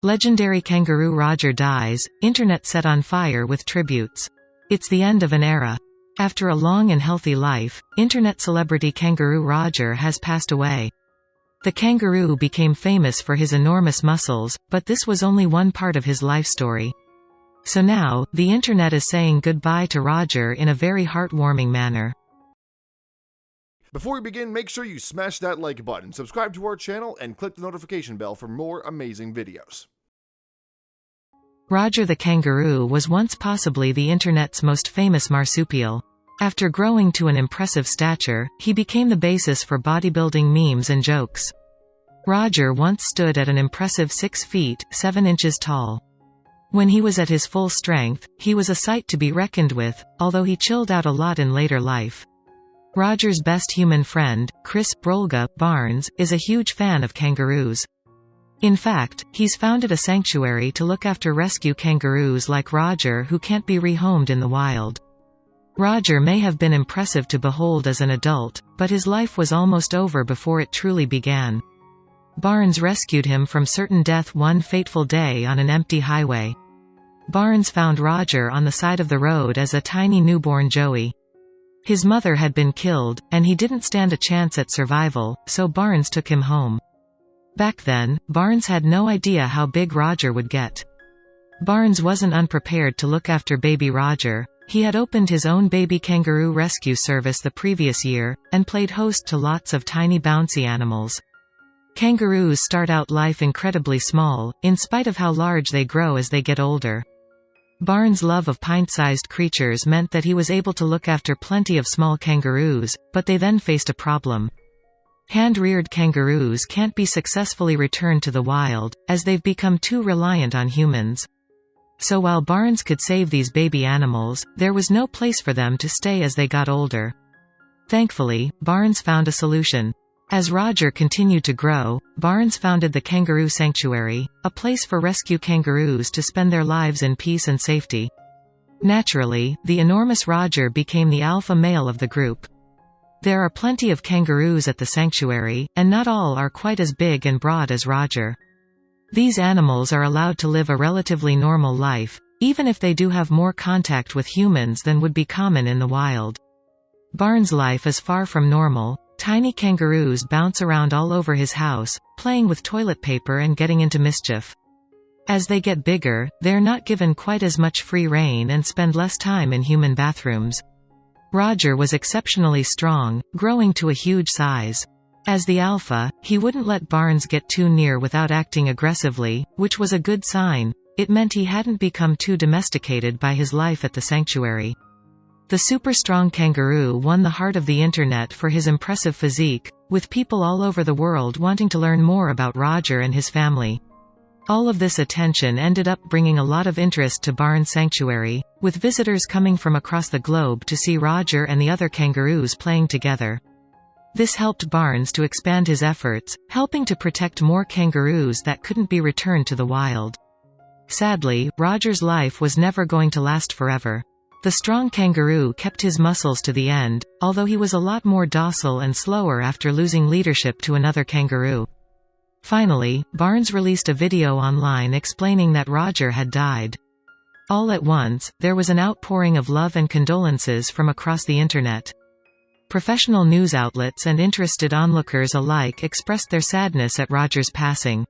Legendary kangaroo Roger dies, internet set on fire with tributes. It's the end of an era. After a long and healthy life, internet celebrity kangaroo Roger has passed away. The kangaroo became famous for his enormous muscles, but this was only one part of his life story. So now, the internet is saying goodbye to Roger in a very heartwarming manner. Before we begin, make sure you smash that like button, subscribe to our channel, and click the notification bell for more amazing videos. Roger the kangaroo was once possibly the internet's most famous marsupial. After growing to an impressive stature, he became the basis for bodybuilding memes and jokes. Roger once stood at an impressive 6 feet, 7 inches tall. When he was at his full strength, he was a sight to be reckoned with, although he chilled out a lot in later life. Roger's best human friend, Chris Brolga Barnes, is a huge fan of kangaroos. In fact, he's founded a sanctuary to look after rescue kangaroos like Roger who can't be rehomed in the wild. Roger may have been impressive to behold as an adult, but his life was almost over before it truly began. Barnes rescued him from certain death one fateful day on an empty highway. Barnes found Roger on the side of the road as a tiny newborn joey. His mother had been killed, and he didn't stand a chance at survival, so Barnes took him home. Back then, Barnes had no idea how big Roger would get. Barnes wasn't unprepared to look after baby Roger. He had opened his own baby kangaroo rescue service the previous year, and played host to lots of tiny bouncy animals. Kangaroos start out life incredibly small, in spite of how large they grow as they get older. Barnes' love of pint-sized creatures meant that he was able to look after plenty of small kangaroos, but they then faced a problem. Hand-reared kangaroos can't be successfully returned to the wild, as they've become too reliant on humans. So while Barnes could save these baby animals, there was no place for them to stay as they got older. Thankfully, Barnes found a solution. As Roger continued to grow, Barnes founded the Kangaroo Sanctuary, a place for rescue kangaroos to spend their lives in peace and safety. Naturally, the enormous Roger became the alpha male of the group. There are plenty of kangaroos at the sanctuary, and not all are quite as big and broad as Roger. These animals are allowed to live a relatively normal life, even if they do have more contact with humans than would be common in the wild. Barnes' life is far from normal. Tiny kangaroos bounce around all over his house, playing with toilet paper and getting into mischief. As they get bigger, they're not given quite as much free rein and spend less time in human bathrooms. Roger was exceptionally strong, growing to a huge size. As the alpha, he wouldn't let Barnes get too near without acting aggressively, which was a good sign. It meant he hadn't become too domesticated by his life at the sanctuary. The super-strong kangaroo won the heart of the internet for his impressive physique, with people all over the world wanting to learn more about Roger and his family. All of this attention ended up bringing a lot of interest to Barnes Sanctuary, with visitors coming from across the globe to see Roger and the other kangaroos playing together. This helped Barnes to expand his efforts, helping to protect more kangaroos that couldn't be returned to the wild. Sadly, Roger's life was never going to last forever. The strong kangaroo kept his muscles to the end, although he was a lot more docile and slower after losing leadership to another kangaroo. Finally, Barnes released a video online explaining that Roger had died. All at once, there was an outpouring of love and condolences from across the internet. Professional news outlets and interested onlookers alike expressed their sadness at Roger's passing.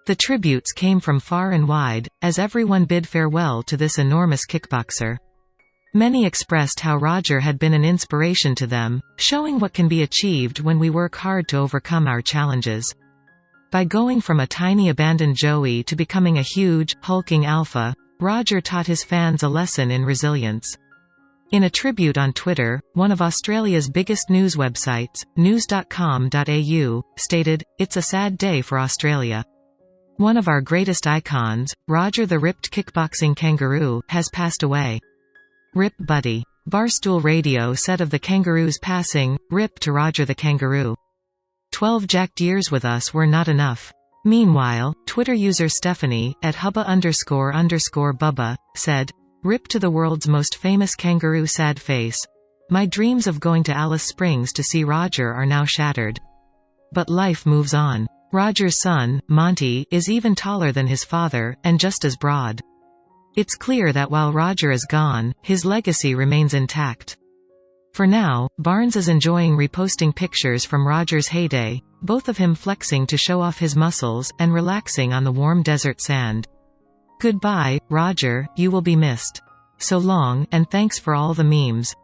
The tributes came from far and wide, as everyone bid farewell to this enormous kickboxer. Many expressed how Roger had been an inspiration to them, showing what can be achieved when we work hard to overcome our challenges. By going from a tiny abandoned joey to becoming a huge, hulking alpha, Roger taught his fans a lesson in resilience. In a tribute on Twitter, one of Australia's biggest news websites, news.com.au, stated, "It's a sad day for Australia. One of our greatest icons, Roger the ripped kickboxing kangaroo, has passed away. Rip Buddy." Barstool Radio said of the kangaroo's passing, "Rip to Roger the kangaroo. 12 jacked years with us were not enough." Meanwhile, Twitter user Stephanie, at hubba__bubba, said, "Rip to the world's most famous kangaroo, sad face. My dreams of going to Alice Springs to see Roger are now shattered. But life moves on. Roger's son, Monty, is even taller than his father, and just as broad. It's clear that while Roger is gone, his legacy remains intact. For now, Barnes is enjoying reposting pictures from Roger's heyday, both of him flexing to show off his muscles, and relaxing on the warm desert sand. Goodbye, Roger, you will be missed. So long, and thanks for all the memes.